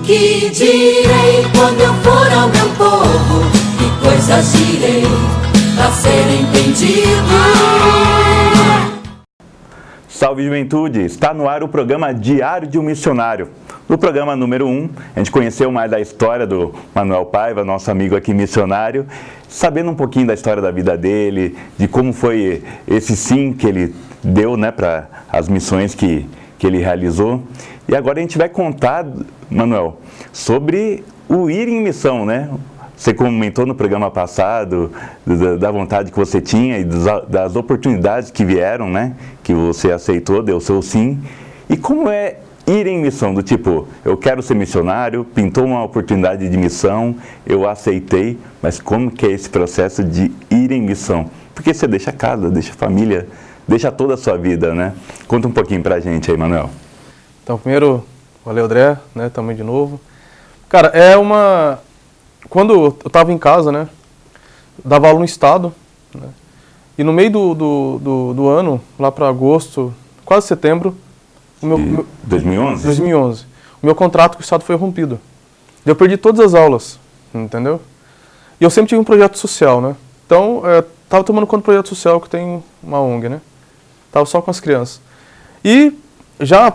Que direi quando eu for ao meu povo? Que coisas direi para ser entendido? Salve juventude! Está no ar o programa Diário de um Missionário. No programa número 1, a gente conheceu mais da história do Manuel Paiva, nosso amigo aqui missionário, sabendo um pouquinho da história da vida dele, de como foi esse sim que ele deu, né, para as missões que ele realizou. E agora a gente vai contar, Manuel, sobre o ir em missão, né? Você comentou no programa passado da vontade que você tinha e das oportunidades que vieram, né? Que você aceitou, deu seu sim. E como é ir em missão? Do tipo, eu quero ser missionário, pintou uma oportunidade de missão, eu aceitei, mas como que é esse processo de ir em missão? Porque você deixa casa, deixa família, deixa toda a sua vida, né? Conta um pouquinho pra gente aí, Manuel. Então, primeiro, valeu, André, né? Tamo aí de novo. Cara, quando eu estava em casa, né, dava aula no estado, né, e no meio do ano, lá para agosto, quase setembro, 2011? 2011, o meu contrato com o estado foi rompido. Eu perdi todas as aulas, entendeu? E eu sempre tive um projeto social, né? Então, estava tomando conta do projeto social que tem uma ONG, né? Tava só com as crianças. E já,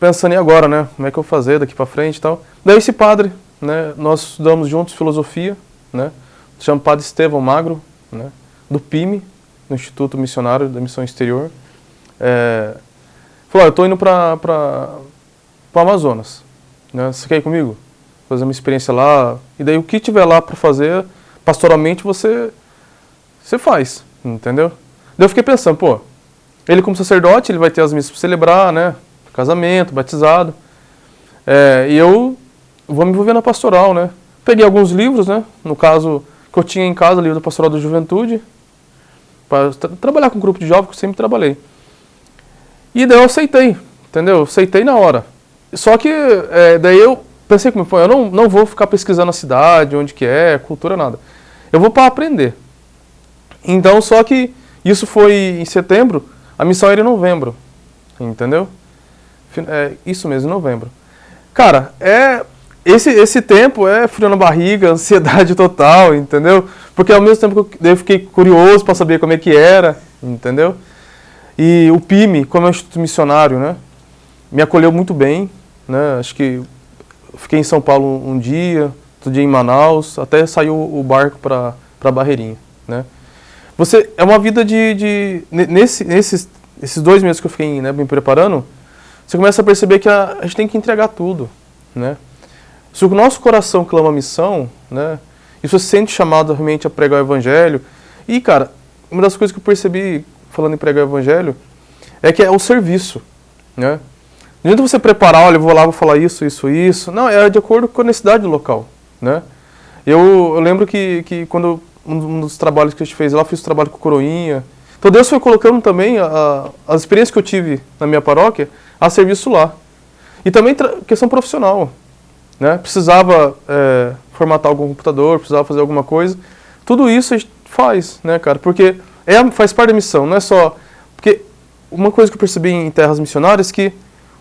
pensando em agora, né, como é que eu vou fazer daqui para frente e tal. Daí esse padre, né, nós estudamos juntos filosofia, né, chama Padre Estevão Magro, né, do PIME, do Instituto Missionário da Missão Exterior. Falou, eu estou indo para o Amazonas, né, você quer ir comigo? Fazer uma experiência lá, e daí o que tiver lá para fazer, pastoralmente, você faz, entendeu? Daí eu fiquei pensando, ele como sacerdote, ele vai ter as missas para celebrar, né, casamento, batizado, e eu vou me envolver na pastoral, né? Peguei alguns livros, né? No caso, que eu tinha em casa, livro da Pastoral da Juventude, para trabalhar com um grupo de jovens que eu sempre trabalhei. E daí eu aceitei, entendeu? Aceitei na hora. Só que daí eu pensei comigo, eu não vou ficar pesquisando a cidade, onde que é, cultura, nada. Eu vou para aprender. Então, só que isso foi em setembro, a missão era em novembro, entendeu? Isso mesmo, em novembro. Cara, esse tempo é frio na barriga, ansiedade total, entendeu? Porque ao mesmo tempo que eu fiquei curioso para saber como é que era, entendeu? E o PIME, como é um instituto missionário, né, me acolheu muito bem, né? Acho que fiquei em São Paulo um dia, outro dia em Manaus, até saiu o barco para Barreirinha, né? É uma vida nesses 2 meses que eu fiquei, né, me preparando, você começa a perceber que a gente tem que entregar tudo, né? Se o nosso coração clama a missão, né, e você se sente chamado realmente a pregar o evangelho, e cara, uma das coisas que eu percebi falando em pregar o evangelho é que é o serviço, né? Não adianta você preparar, olha, eu vou lá, vou falar isso, não, é de acordo com a necessidade do local, né? Eu lembro que quando um dos trabalhos que a gente fez lá, fiz o trabalho com Coroinha, então Deus foi colocando também as experiências que eu tive na minha paróquia a serviço lá. E também questão profissional, né? Precisava formatar algum computador, precisava fazer alguma coisa. Tudo isso a gente faz, né, cara? Porque faz parte da missão, não é só... Porque uma coisa que eu percebi em terras missionárias é que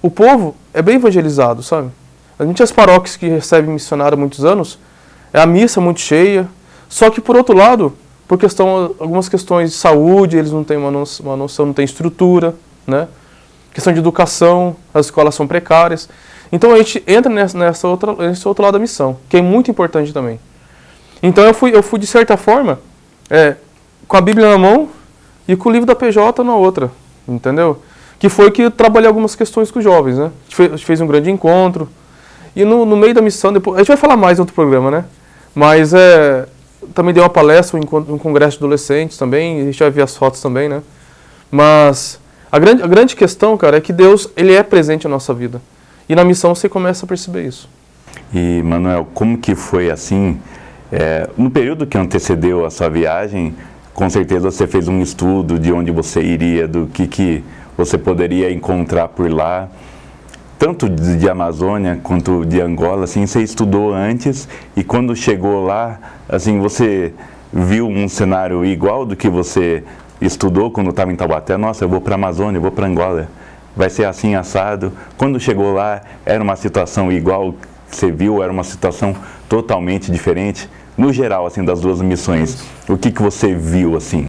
o povo é bem evangelizado, sabe? A gente, as paróquias que recebem missionário há muitos anos, a missa muito cheia, só que por outro lado, por algumas questões de saúde, eles não têm uma noção, não têm estrutura, né? Questão de educação, as escolas são precárias. Então a gente entra nesse outro lado da missão, que é muito importante também. Então eu fui de certa forma, com a Bíblia na mão e com o livro da PJ na outra, entendeu? Que foi que eu trabalhei algumas questões com os jovens, né? A gente fez um grande encontro, e no meio da missão, depois, a gente vai falar mais em outro programa, né? Mas também dei uma palestra, um congresso de adolescentes também, a gente vai ver as fotos também, né? Mas a grande questão, cara, é que Deus, ele é presente na nossa vida. E na missão você começa a perceber isso. E, Manuel, como que foi assim, no período que antecedeu a sua viagem, com certeza você fez um estudo de onde você iria, do que você poderia encontrar por lá, tanto de Amazônia quanto de Angola, assim, você estudou antes e quando chegou lá, assim, você viu um cenário igual do que você estudou quando estava em Taubaté? Nossa, eu vou para a Amazônia, eu vou para Angola, vai ser assim assado. Quando chegou lá, era uma situação igual você viu era uma situação totalmente diferente? No geral, assim, das duas missões, o que você viu, assim?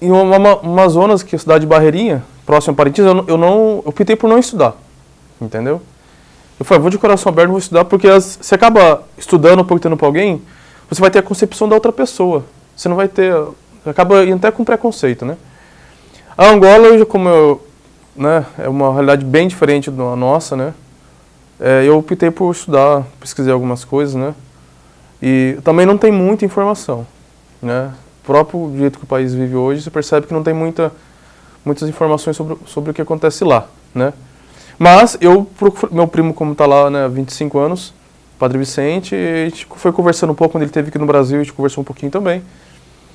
Em Amazonas, que é a cidade de Barreirinha, próximo a Parintins, eu optei por não estudar, entendeu? Eu falei, vou de coração aberto, vou estudar, porque você acaba estudando ou perguntando para alguém, você vai ter a concepção da outra pessoa. Você não vai ter... Acaba indo até com preconceito, né? A Angola, né, é uma realidade bem diferente da nossa, né? Eu optei por estudar, pesquisei algumas coisas, né? E também não tem muita informação, né? O próprio jeito que o país vive hoje, você percebe que não tem muitas informações sobre o que acontece lá, né? Mas meu primo, como está lá, né, há 25 anos, Padre Vicente, a gente foi conversando um pouco, quando ele esteve aqui no Brasil, a gente conversou um pouquinho também.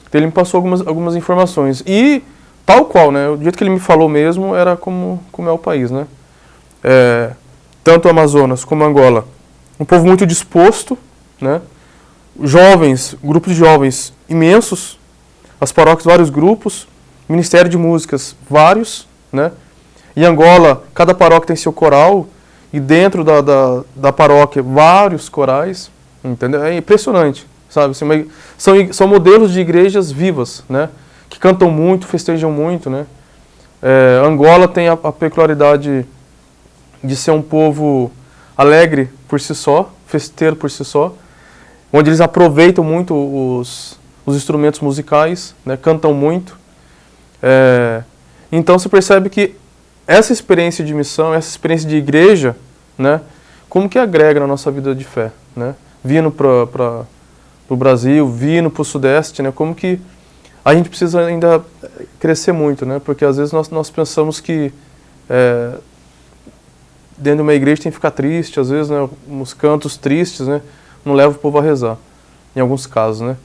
Então ele me passou algumas informações. E, tal qual, né, o jeito que ele me falou mesmo era como é o país, né? Tanto o Amazonas como Angola, um povo muito disposto, né? Jovens, grupos de jovens imensos, as paróquias, vários grupos, Ministério de Músicas, vários, né? Em Angola, cada paróquia tem seu coral, e dentro da paróquia, vários corais, entendeu? É impressionante, sabe? São modelos de igrejas vivas, né? Que cantam muito, festejam muito, né? Angola tem a peculiaridade de ser um povo alegre por si só, festeiro por si só, onde eles aproveitam muito os instrumentos musicais, né? Cantam muito. Então você percebe que essa experiência de missão, essa experiência de igreja, né, como que agrega na nossa vida de fé, né? Vindo para o Brasil, vindo para o Sudeste, né? Como que a gente precisa ainda crescer muito, né? Porque às vezes nós pensamos que dentro de uma igreja tem que ficar triste, às vezes, né, uns cantos tristes, né, não leva o povo a rezar, em alguns casos, né?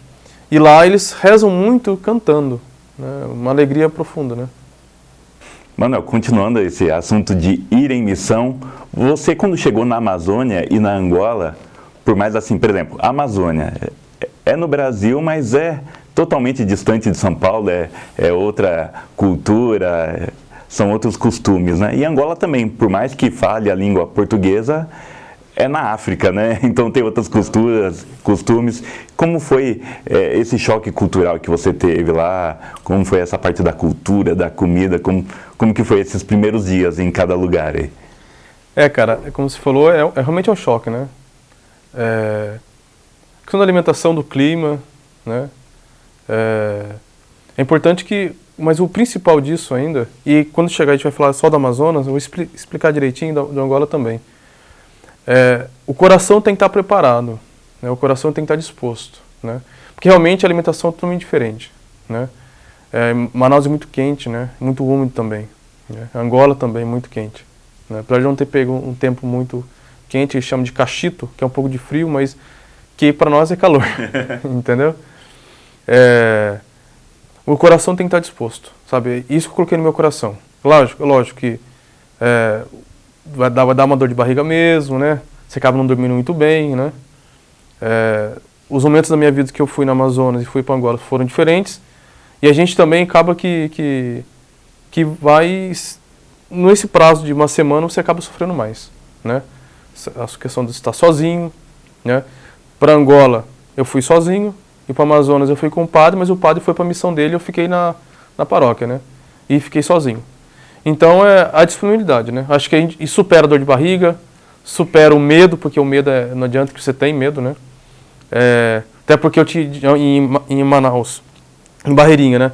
E lá eles rezam muito cantando, né? Uma alegria profunda, né? Manuel, continuando esse assunto de ir em missão, você quando chegou na Amazônia e na Angola, por mais assim, por exemplo, a Amazônia é no Brasil, mas é totalmente distante de São Paulo, é outra cultura, são outros costumes, né? E Angola também, por mais que fale a língua portuguesa, é na África, né? Então tem outras costumes. Como foi esse choque cultural que você teve lá? Como foi essa parte da cultura, da comida? Como que foi esses primeiros dias em cada lugar aí? Cara, como você falou, realmente é um choque, né? A questão da alimentação, do clima, né? É importante que... Mas o principal disso ainda, e quando chegar a gente vai falar só do Amazonas, eu vou explicar direitinho do Angola também. O coração tem que estar preparado, né? O coração tem que estar disposto, né? Porque realmente a alimentação é totalmente diferente, né? Manaus é muito quente, né? Muito úmido também, né? Angola também é muito quente, né? Apesar de não ter pego um tempo muito quente, eles chamam de cachito, que é um pouco de frio, mas que para nós é calor, entendeu? O coração tem que estar disposto, sabe? Isso que eu coloquei no meu coração. Lógico que vai dar uma dor de barriga mesmo, né? Você acaba não dormindo muito bem, né? Os momentos da minha vida que eu fui na Amazonas e fui para Angola foram diferentes. E a gente também acaba que vai... Nesse prazo de uma semana você acaba sofrendo mais, né? A questão de estar sozinho, né? Para Angola eu fui sozinho, e para Amazonas eu fui com o padre, mas o padre foi para a missão dele e eu fiquei na paróquia, né? E fiquei sozinho. Então é a disponibilidade, né? Acho que a gente supera a dor de barriga, supera o medo, porque o medo não adianta que você tem medo, né? Até porque em Manaus, em Barreirinha, né?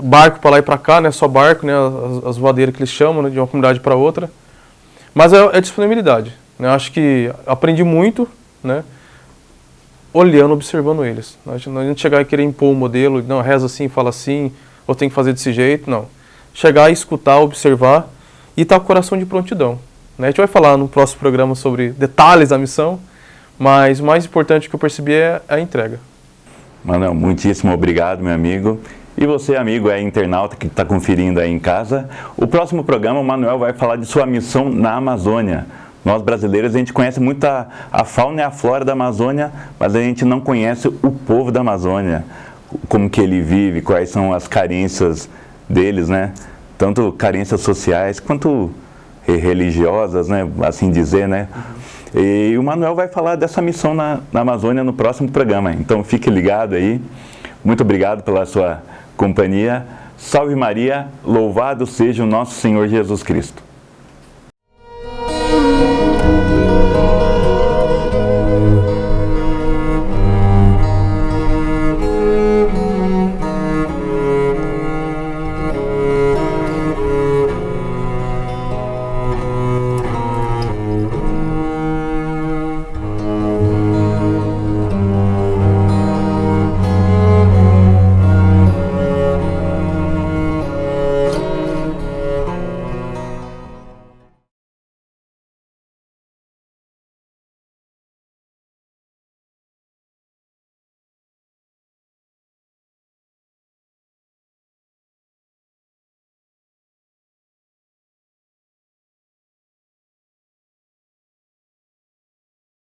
Barco para lá e para cá, né? Só barco, né? As voadeiras que eles chamam, né? De uma comunidade para outra. Mas é disponibilidade, né? Acho que aprendi muito, né? Olhando, observando eles. Não chegar e querer impor o modelo, não, reza assim, fala assim, ou tem que fazer desse jeito, não. Chegar e escutar, observar e estar com o coração de prontidão, né? A gente vai falar no próximo programa sobre detalhes da missão, mas o mais importante que eu percebi é a entrega. Manuel, muitíssimo obrigado, meu amigo. E você, amigo, internauta que está conferindo aí em casa, o próximo programa o Manuel vai falar de sua missão na Amazônia. Nós brasileiros, a gente conhece muito a fauna e a flora da Amazônia, mas a gente não conhece o povo da Amazônia, como que ele vive, quais são as carências deles, né? Tanto carências sociais quanto religiosas, né? Assim dizer, né? E o Manuel vai falar dessa missão na Amazônia no próximo programa. Então fique ligado aí. Muito obrigado pela sua companhia. Salve Maria, louvado seja o nosso Senhor Jesus Cristo.